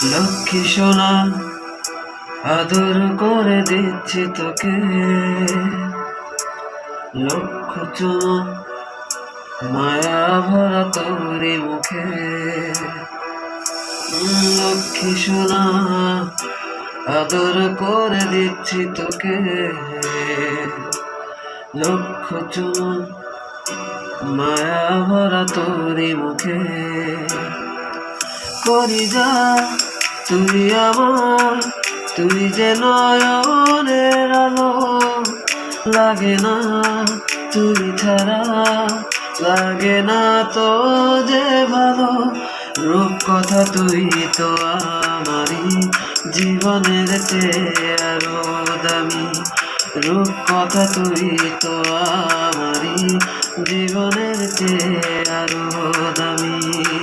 লক্ষ্মী সোনা আদর করে দিচ্ছি তোকে, লক্ষ চুমো মায়া ভরা তোরে মুখে। লক্ষ্মী সোনা আদর করে দিচ্ছি তোকে, লক্ষ চুমো মায়া ভরা তোরে মুখে। করি যা তুই আমার, তুই যে নয়নের আলো, লাগে না তুই ছাড়া, লাগে না তো যে ভালো। রূপ কথা তুই তো আমারই জীবনের চেয়ে আরো দামি, রূপ কথা তুই তো আমারই জীবনের চেয়ে আরো দামি।